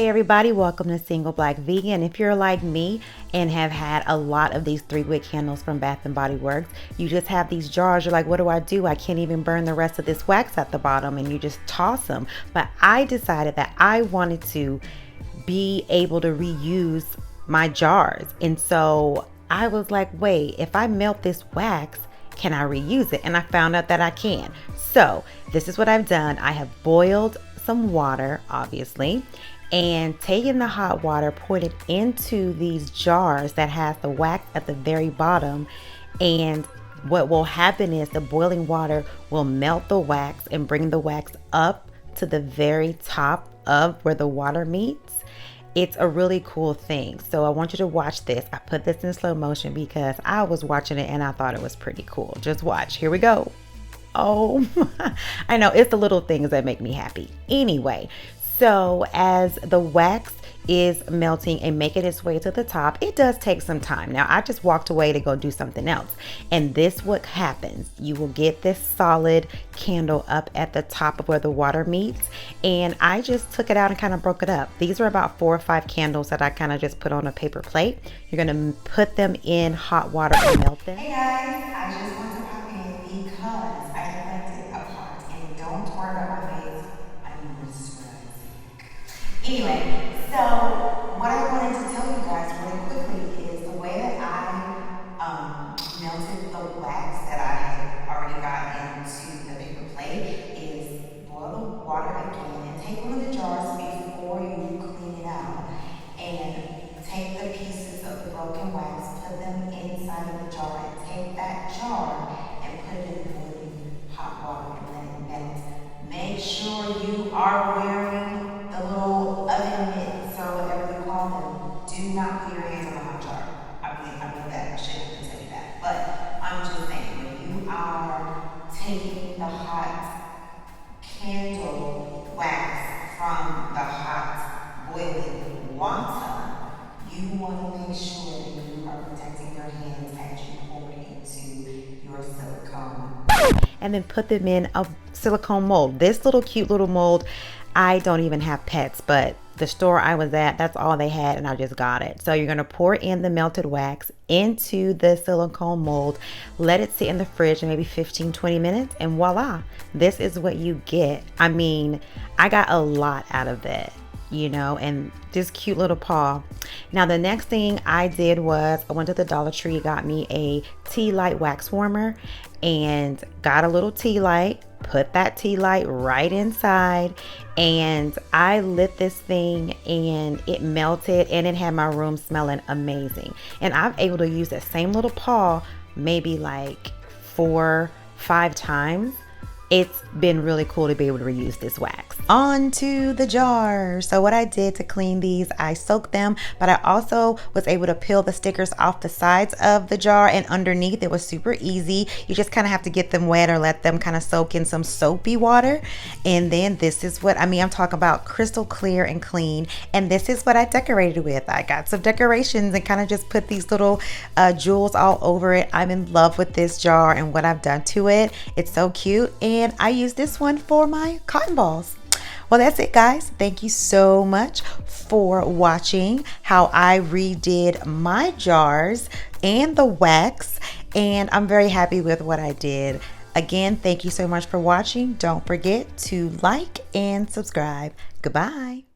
Hey everybody, welcome to Single Black Vegan. If you're like me and have had a lot of these 3-wick candles from Bath and Body Works, you just have these jars, you're like, what do? I can't even burn the rest of this wax at the bottom, and you just toss them. But I decided that I wanted to be able to reuse my jars. And so I was like, wait, if I melt this wax, can I reuse it? And I found out that I can. So this is what I've done. I have boiled some water, obviously, and taken the hot water, poured it into these jars that has the wax at the very bottom. And what will happen is the boiling water will melt the wax and bring the wax up to the very top of where the water meets. It's a really cool thing. So I want you to watch this. I put this in slow motion because I was watching it and I thought it was pretty cool. Just watch. Here we go. Oh, I know, it's the little things that make me happy. Anyway, so as the wax is melting and making its way to the top, it does take some time. Now, I just walked away to go do something else. And this what happens. You will get this solid candle up at the top of where the water meets. And I just took it out and kind of broke it up. These are about 4 or 5 candles that I kind of just put on a paper plate. You're going to put them in hot water and melt them. Hey guys, I just want to pop in because I neglected a part, and don't worry about my face. I mean, anyway, so what I wanted to tell you guys really quickly is the way that I melted the wax that I had already got into the paper plate is boil the water again and take one of the jars before you clean it out and take the pieces of the broken wax, put them inside of the jar, and take that jar and put it in boiling hot water and let it melt. Make sure you are wearing the little oven mitts or whatever you call them. Do not put your hands on the hot jar. I mean that. I shouldn't have tell you that. But I'm just saying, when you are taking the hot candle wax from the hot boiling water, you want to make sure that you are protecting your hands as you pour into your silicone. And then put them in a silicone mold. This little cute little mold, I don't even have pets, but the store I was at, that's all they had, and I just got it. So you're going to pour in the melted wax into the silicone mold, let it sit in the fridge maybe 15-20 minutes, and voila, this is what you get. I mean, I got a lot out of that, you know, and this cute little paw. Now the next thing I did was I went to the Dollar Tree, got me a tea light wax warmer, and got a little tea light, put that tea light right inside, and I lit this thing and it melted, and it had my room smelling amazing. And I'm able to use that same little paw maybe like 4-5 times. It's been really cool to be able to reuse this wax. On to the jar. So what I did to clean these, I soaked them, but I also was able to peel the stickers off the sides of the jar and underneath. It was super easy. You just kind of have to get them wet or let them kind of soak in some soapy water. And then this is what, I'm talking about crystal clear and clean. And this is what I decorated with. I got some decorations and kind of just put these little jewels all over it. I'm in love with this jar and what I've done to it. It's so cute. And I use this one for my cotton balls. Well, that's it, guys. Thank you so much for watching how I redid my jars and the wax. And I'm very happy with what I did. Again, thank you so much for watching. Don't forget to like and subscribe. Goodbye.